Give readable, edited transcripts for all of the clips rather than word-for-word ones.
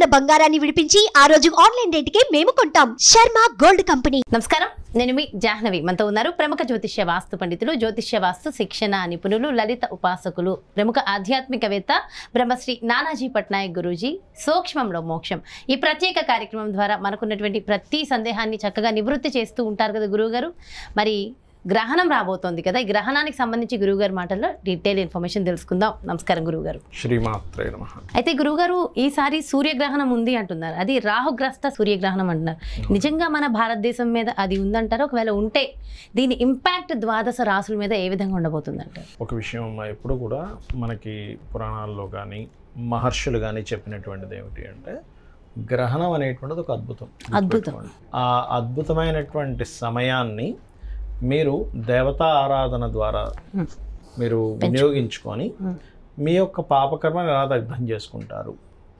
ఉన్న బంగారాన్ని విడిపించి ఆ రోజు ఆన్లైన్ రేటుకే మేము కొంటాం. Sharma gold company. నమస్కారం, నేను మీ జాహ్నవి. మనతో ఉన్నారు ప్రముఖ జ్యోతిష్య వాస్తు పండితులు, జ్యోతిష్య వాస్తు శిక్షణ నిపుణులు, లలిత ఉపాసకులు, ప్రముఖ ఆధ్యాత్మికవేత్త బ్రహ్మశ్రీ నానాజీ పట్నాయక్ గురూజీ. సూక్ష్మంలో మోక్షం ఈ ప్రత్యేక కార్యక్రమం ద్వారా మనకున్నటువంటి ప్రతి సందేహాన్ని చక్కగా నివృత్తి చేస్తూ ఉంటారు కదా గురువుగారు. మరి గ్రహణం రాబోతోంది కదా, ఈ గ్రహణానికి సంబంధించి గురువుగారి మాటల్లో డీటెయిల్ ఇన్ఫర్మేషన్ తెలుసుకుందాం. నమస్కారం గురువుగారు. శ్రీమాత్రే నమః. అయితే గురువుగారు, ఈసారి సూర్యగ్రహణం ఉంది అంటున్నారు. అది రాహుగ్రస్త సూర్యగ్రహణం అంటున్నారు. నిజంగా మన భారతదేశం మీద అది ఉందంటారు? ఒకవేళ ఉంటే దీని ఇంపాక్ట్ ద్వాదశ రాసుల మీద ఏ విధంగా ఉండబోతుందంటారు? ఒక విషయం ఎప్పుడు కూడా మనకి పురాణాల్లో కానీ మహర్షులు కానీ చెప్పినటువంటిది ఏమిటి అంటే, గ్రహణం అనేటువంటిది ఒక అద్భుతం. ఆ అద్భుతమైనటువంటి సమయాన్ని మీరు దేవతా ఆరాధన ద్వారా మీరు వినియోగించుకొని మీ యొక్క పాపకర్మను ఎలా దగ్ధం చేసుకుంటారు,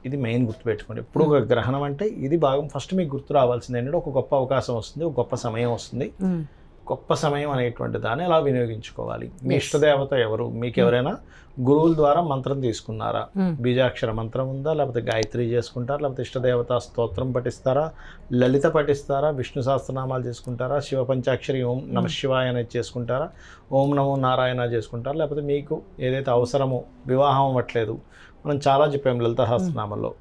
ఇది మెయిన్ గుర్తుపెట్టుకోండి. ఇప్పుడు ఒక గ్రహణం అంటే ఇది భాగం ఫస్ట్ మీకు గుర్తు రావాల్సింది ఏంటంటే, ఒక గొప్ప అవకాశం వస్తుంది, ఒక గొప్ప సమయం వస్తుంది. గొప్ప సమయం అనేటువంటి దాన్ని ఎలా వినియోగించుకోవాలి. మీ ఇష్టదేవత ఎవరు, మీకు ఎవరైనా గురువుల ద్వారా మంత్రం తీసుకున్నారా, బీజాక్షర మంత్రం ఉందా, లేకపోతే గాయత్రి చేసుకుంటారా, లేకపోతే ఇష్టదేవత స్తోత్రం పఠిస్తారా, లలిత పఠిస్తారా, విష్ణు సహస్రనామాలు చేసుకుంటారా, శివ పంచాక్షరి ఓం నమ శివాయ అనేది చేసుకుంటారా, ఓం నమో నారాయణ చేసుకుంటారా, లేకపోతే మీకు ఏదైతే అవసరమో, వివాహం అవ్వట్లేదు, మనం చాలా చెప్పాము లలిత సహస్రనామంలో,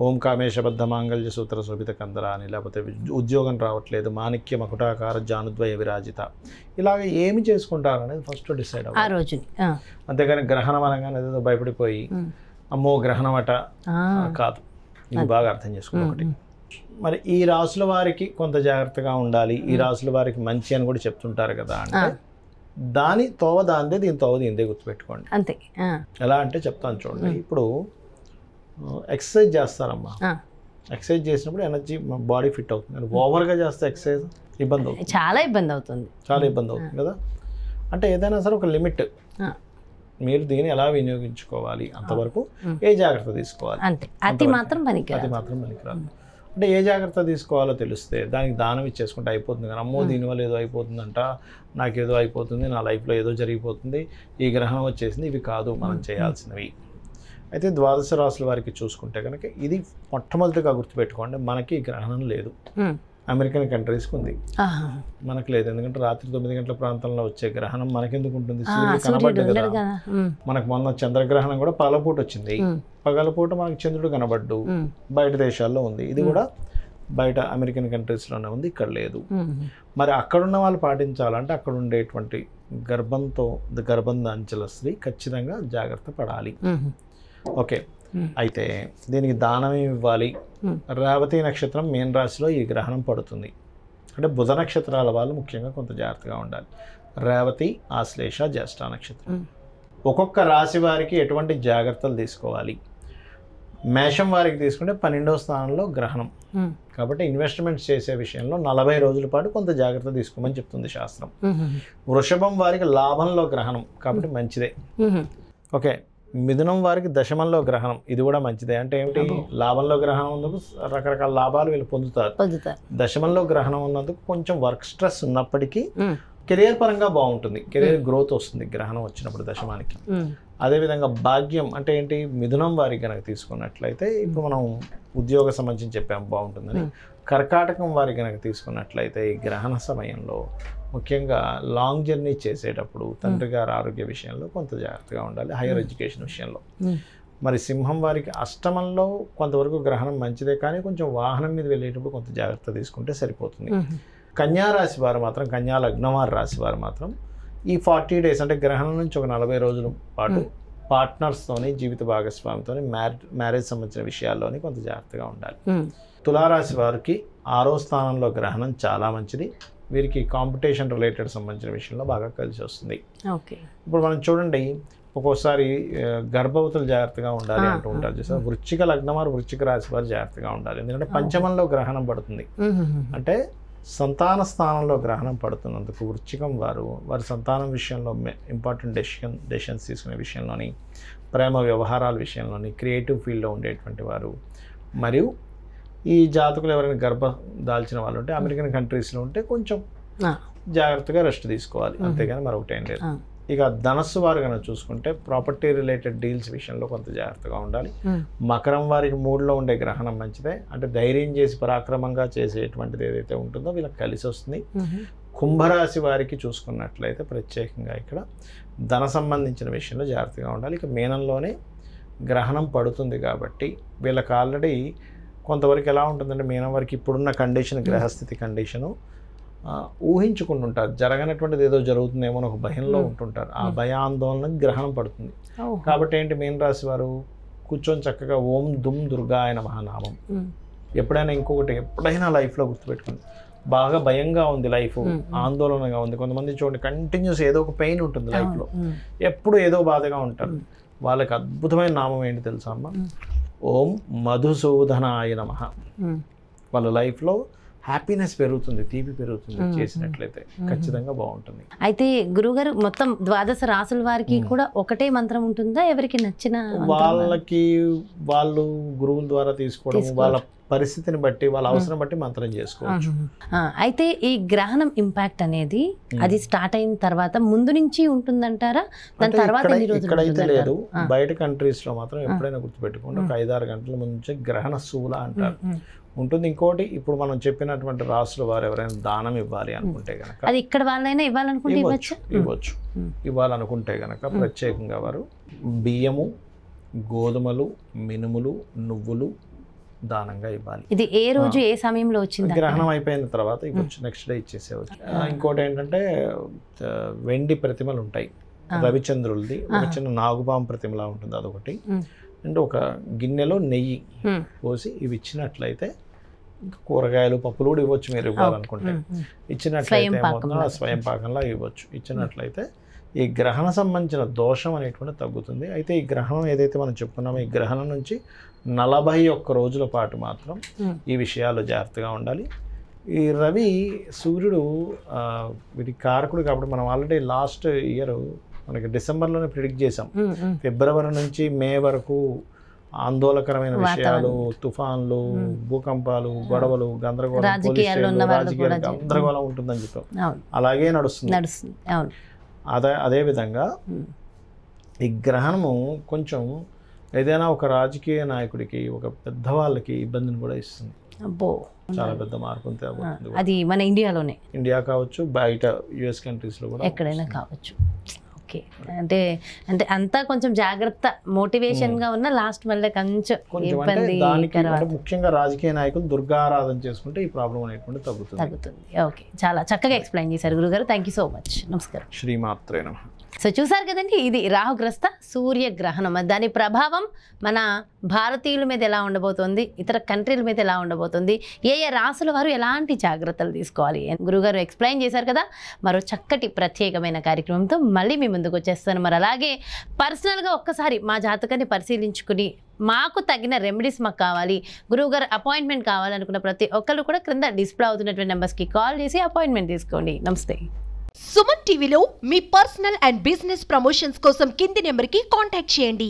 ఓం కామేశబద్ధ మాంగళ్య సూత్ర శోభిత కందర అని, లేకపోతే ఉద్యోగం రావట్లేదు, మాణిక్య మకుటాకార జానుద్వయ విరాజిత, ఇలాగ ఏమి చేసుకుంటారు అనేది ఫస్ట్ డిసైడ్ అవ్వాలి ఆ రోజు. అంతేగాని గ్రహణం అనగానే ఏదో భయపడిపోయి అమ్మో గ్రహణం అట కాదు, ఇది బాగా అర్థం చేసుకోండి. ఒకటి, మరి ఈ రాసుల వారికి కొంత జాగ్రత్తగా ఉండాలి, ఈ రాసుల వారికి మంచి అని కూడా చెప్తుంటారు కదా అంటే, దాని తోవ దాందే, దీని తోవ దీందే గుర్తుపెట్టుకోండి. అంతే. ఎలా అంటే చెప్తాను చూడండి. ఇప్పుడు ఎక్సర్సైజ్ చేస్తారమ్మా, ఎక్సర్సైజ్ చేసినప్పుడు ఎనర్జీ బాడీ ఫిట్ అవుతుంది. ఓవర్గా చేస్తే ఎక్సర్సైజ్ ఇబ్బంది అవుతుంది, చాలా ఇబ్బంది అవుతుంది కదా. అంటే ఏదైనా సరే ఒక లిమిట్, మీరు దీన్ని ఎలా వినియోగించుకోవాలి అంతవరకు ఏ జాగ్రత్త తీసుకోవాలి, అది మాత్రం పనికిరాదు. అంటే ఏ జాగ్రత్త తీసుకోవాలో తెలిస్తే దానికి దానం ఇచ్చేసుకుంటే అయిపోతుంది. కానీ అమ్మో దీనివల్ల ఏదో అయిపోతుందంట, నాకేదో అయిపోతుంది, నా లైఫ్లో ఏదో జరిగిపోతుంది, ఈ గ్రహణం వచ్చేసింది, ఇవి కాదు మనం చేయాల్సినవి. అయితే ద్వాదశ రాశుల వారికి చూసుకుంటే కనుక ఇది మొట్టమొదటిగా గుర్తుపెట్టుకోండి, మనకి గ్రహణం లేదు. అమెరికన్ కంట్రీస్కి ఉంది, మనకు లేదు. ఎందుకంటే రాత్రి 9 గంటల ప్రాంతంలో వచ్చే గ్రహణం మనకెందుకు ఉంటుంది, సూర్యుడు కనబడ్డు కదా. మనకు మొన్న చంద్రగ్రహణం కూడా పగలపూట వచ్చింది, పగలపూట మనకు చంద్రుడు కనబడ్డు, బయట దేశాల్లో ఉంది. ఇది కూడా బయట అమెరికన్ కంట్రీస్లోనే ఉంది, ఇక్కడ లేదు. మరి అక్కడున్న వాళ్ళు పాటించాలంటే అక్కడ ఉండేటువంటి గర్భం దాల్చిన స్త్రీ ఖచ్చితంగా జాగ్రత్త పడాలి. ఓకే, అయితే దీనికి దానం ఇవ్వాలి. రేవతి నక్షత్రం మీన రాశిలో ఈ గ్రహణం పడుతుంది అంటే బుధ నక్షత్రాల వాళ్ళు ముఖ్యంగా కొంత జాగ్రత్తగా ఉండాలి. రేవతి, ఆశ్లేష, జ్యేష్ఠ నక్షత్రం. ఒక్కొక్క రాశి వారికి ఎటువంటి జాగ్రత్తలు తీసుకోవాలి. మేషం వారికి తీసుకుంటే 12వ స్థానంలో గ్రహణం కాబట్టి ఇన్వెస్ట్మెంట్స్ చేసే విషయంలో 40 రోజుల పాటు కొంత జాగ్రత్త తీసుకోమని చెప్తుంది శాస్త్రం. వృషభం వారికి లాభంలో గ్రహణం కాబట్టి మంచిదే. ఓకే, మిథునం వారికి దశమంలో గ్రహణం, ఇది కూడా మంచిదే. అంటే ఏమిటి, లాభంలో గ్రహణం ఉన్నందుకు రకరకాల లాభాలు వీళ్ళు పొందుతారు. దశమంలో గ్రహణం ఉన్నందుకు కొంచెం వర్క్ స్ట్రెస్ ఉన్నప్పటికీ కెరియర్ పరంగా బాగుంటుంది, కెరియర్ గ్రోత్ వస్తుంది గ్రహణం వచ్చినప్పుడు దశమానికి. అదేవిధంగా భాగ్యం అంటే ఏంటి, మిథునం వారికి కనుక తీసుకున్నట్లయితే ఇప్పుడు మనం ఉద్యోగ సంబంధించి చెప్పాము బాగుంటుందని. కర్కాటకం వారికి కనుక తీసుకున్నట్లయితే ఈ గ్రహణ సమయంలో ముఖ్యంగా లాంగ్ జర్నీ చేసేటప్పుడు తండ్రి గారి ఆరోగ్య విషయంలో కొంత జాగ్రత్తగా ఉండాలి, హైయర్ ఎడ్యుకేషన్ విషయంలో. మరి సింహం వారికి అష్టమంలో కొంతవరకు గ్రహణం మంచిదే, కానీ కొంచెం వాహనం మీద వెళ్ళేటప్పుడు కొంత జాగ్రత్త తీసుకుంటే సరిపోతుంది. కన్యా రాశి వారు మాత్రం, కన్యా లగ్నం వారి రాశి వారు మాత్రం ఈ 40 డేస్ అంటే గ్రహణం నుంచి ఒక 40 రోజుల పాటు పార్ట్నర్స్తోని, జీవిత భాగస్వామితోని, మ్యారేజ్ సంబంధించిన విషయాల్లోని కొంత జాగ్రత్తగా ఉండాలి. తులారాశి వారికి 6వ స్థానంలో గ్రహణం చాలా మంచిది, వీరికి కాంపిటీషన్ రిలేటెడ్ సంబంధించిన విషయంలో బాగా కలిసి వస్తుంది. ఇప్పుడు మనం చూడండి, ఒక్కోసారి గర్భవతులు జాగ్రత్తగా ఉండాలి అంటూ ఉంటారు చూసారు. వృశ్చిక లగ్నం వారు, వృశ్చిక రాశి వారు జాగ్రత్తగా ఉండాలి, ఎందుకంటే పంచమంలో గ్రహణం పడుతుంది. అంటే సంతాన స్థానంలో గ్రహణం పడుతున్నందుకు వృశ్చికం వారి సంతానం విషయంలో ఇంపార్టెంట్ డెసిషన్స్ తీసుకునే విషయంలోని, ప్రేమ వ్యవహారాల విషయంలోని, క్రియేటివ్ ఫీల్డ్లో ఉండేటువంటి వారు, మరియు ఈ జాతకులు ఎవరైనా గర్భం దాల్చిన వాళ్ళు ఉంటే అమెరికన్ కంట్రీస్లో ఉంటే కొంచెం జాగ్రత్తగా రెస్ట్ తీసుకోవాలి, అంతేగాని మరొకటి ఏం లేదు. ఇక ధనస్సు వారు కనుక చూసుకుంటే ప్రాపర్టీ రిలేటెడ్ డీల్స్ విషయంలో కొంత జాగ్రత్తగా ఉండాలి. మకరం వారికి మూడులో ఉండే గ్రహణం మంచిదే, అంటే ధైర్యం చేసి పరాక్రమంగా చేసేటువంటిది ఏదైతే ఉంటుందో వీళ్ళకి కలిసి వస్తుంది. కుంభరాశి వారికి చూసుకున్నట్లయితే ప్రత్యేకంగా ఇక్కడ ధన సంబంధించిన విషయంలో జాగ్రత్తగా ఉండాలి. ఇక మీనంలోనే గ్రహణం పడుతుంది కాబట్టి వీళ్ళకి ఆల్రెడీ కొంతవరకు ఎలా ఉంటుందంటే మీనం వారికి ఇప్పుడున్న కండిషన్, గ్రహస్థితి కండిషను ఊహించుకుంటుంటారు, జరగనటువంటిది ఏదో జరుగుతుందేమో అని ఒక భయంలో ఉంటుంటారు. ఆ భయాందోళనకు గ్రహణం పడుతుంది. కాబట్టి ఏంటి, మీన రాశి వారు కూర్చొని చక్కగా ఓం దుమ్ దుర్గాయ నమః నామం ఎప్పుడైనా లైఫ్లో గుర్తుపెట్టుకుంది. బాగా భయంగా ఉంది లైఫ్, ఆందోళనగా ఉంది, కొంతమంది చూడండి కంటిన్యూస్ ఏదో ఒక పెయిన్ ఉంటుంది లైఫ్లో, ఎప్పుడు ఏదో బాధగా ఉంటారు. వాళ్ళకి అద్భుతమైన నామం ఏంటి తెలుసా అమ్మ? ఓం మధుసూదనాయ నమః. వాళ్ళ లైఫ్లో హ్యాపీనెస్ పెరుగుతుంది, తీపి పెరుగుతుంది చేసినట్లయితే ఖచ్చితంగా బాగుంటుంది. అయితే గురుగారు మొత్తం ద్వాదశ రాసుల వారికి కూడా ఒకటే మంత్రం ఉంటుందా? ఎవరికి నచ్చిన వాళ్ళకి వాళ్ళు గురువుల ద్వారా తీసుకోవడం, వాళ్ళ పరిస్థితిని బట్టి, వాళ్ళ అవసరం బట్టి మంత్రం చేసుకోవచ్చు. అయితే ఈ గ్రహణం ఇంపాక్ట్ అనేది అది స్టార్ట్ అయిన తర్వాత ముందు నుంచి ఉంటుందంటారా? దాని తర్వాత ఇక్కడైతే లేదు, బయట కంట్రీస్ లో మాత్రం ఎప్పుడైనా గుర్తుపెట్టుకోండి, ఒక 5-6 గంటల ముందు నుంచి గ్రహణ శూల అంటారు ఉంటుంది. ఇంకోటి, ఇప్పుడు మనం చెప్పినటువంటి రాసుల వారు ఎవరైనా దానం ఇవ్వాలి అనుకుంటే గనక, అది ఇక్కడ వాళ్ళైనా ఇవ్వాలనుకుంటే ఇవ్వచ్చు. ఇవ్వాలనుకుంటే గనక ప్రత్యేకంగా వారు బియ్యము, గోధుమలు, మినుములు, నువ్వులు దానంగా ఇవ్వాలి. ఇది ఏ రోజు ఏ సమయంలో వచ్చింది? గ్రహణం అయిపోయిన తర్వాత ఇవ్వచ్చు, నెక్స్ట్ డే ఇచ్చేసేవచ్చు. ఇంకోటి ఏంటంటే వెండి ప్రతిమలు ఉంటాయి, రవిచంద్రులది ఒక చిన్న నాగుపాము ప్రతిమలా ఉంటుంది, అదొకటి. అండ్ ఒక గిన్నెలో నెయ్యి పోసి ఇవి ఇచ్చినట్లయితే, ఇంకా కూరగాయలు, పప్పులు కూడా ఇవ్వచ్చు మీరు ఇవ్వాలనుకుంటే. ఇచ్చినట్లయితే స్వయం పాకంలా ఇవ్వచ్చు. ఇచ్చినట్లయితే ఈ గ్రహణ సంబంధించిన దోషం అనేటువంటి తగ్గుతుంది. అయితే ఈ గ్రహణం ఏదైతే మనం చెప్పుకున్నామో, ఈ గ్రహణం నుంచి 41 రోజుల పాటు మాత్రం ఈ విషయాలు జాగ్రత్తగా ఉండాలి. ఈ రవి సూర్యుడు వీటి కారకుడు కాబట్టి మనం ఆల్రెడీ లాస్ట్ ఇయర్ మనకి డిసెంబర్లోనే ప్రిడిక్ట్ చేసాం. ఫిబ్రవరి నుంచి మే వరకు ఆందోళనకరమైన విషయాలు, తుఫాన్లు, భూకంపాలు, గొడవలు, గందరగోళం, రాజకీయాలు గందరగోళం ఉంటుందని చెప్పాం. అలాగే నడుస్తుంది. అదేవిధంగా ఈ గ్రహణము కొంచెం ఏదైనా ఒక రాజకీయ నాయకుడికి, ఒక పెద్దవాళ్ళకి ఇబ్బందిని కూడా ఇస్తుంది. చాలా పెద్ద మార్పుని తేబోతుంది. అది మన ఇండియా కావచ్చు, బయట యుఎస్ కంట్రీస్లో కూడా ఎక్కడైనా కావచ్చు. ఓకే, అంటే అంటే అంతా కొంచెం జాగ్రత్త, మోటివేషన్గా ఉన్న లాస్ట్ మళ్ళీ కొంచెం ఇబ్బంది. ముఖ్యంగా రాజకీయ నాయకులు దుర్గారాధన చేసుకుంటే ఈ ప్రాబ్లం అనేటువంటి తగ్గుతుంది. ఓకే, చాలా చక్కగా ఎక్స్ప్లెయిన్ చేశారు గురుగారు. Thank you so much. నమస్కారం. శ్రీమాత్రే నమః. సో చూసారు కదండి, ఇది రాహుగ్రస్త సూర్యగ్రహణం. దాని ప్రభావం మన భారతీయుల మీద ఎలా ఉండబోతోంది, ఇతర కంట్రీల మీద ఎలా ఉండబోతుంది, ఏ రాసుల వారు ఎలాంటి జాగ్రత్తలు తీసుకోవాలి, గురుగారు ఎక్స్ప్లెయిన్ చేశారు కదా. మరో చక్కటి ప్రత్యేకమైన కార్యక్రమంతో మళ్ళీ మీ ముందుకు వచ్చేస్తాను. మరి అలాగే పర్సనల్గా ఒక్కసారి మా జాతకాన్ని పరిశీలించుకుని మాకు తగిన రెమెడీస్ మాకు కావాలి, గురువుగారు అపాయింట్మెంట్ కావాలనుకున్న ప్రతి ఒక్కరు కూడా క్రింద డిస్ప్లే అవుతున్నటువంటి నెంబర్స్కి కాల్ చేసి అపాయింట్మెంట్ తీసుకోండి. నమస్తే. సుమన్ టీవీలో మీ పర్సనల్ అండ్ బిజినెస్ ప్రమోషన్స్ కోసం కింది నెంబర్కి కాంటాక్ట్ చేయండి.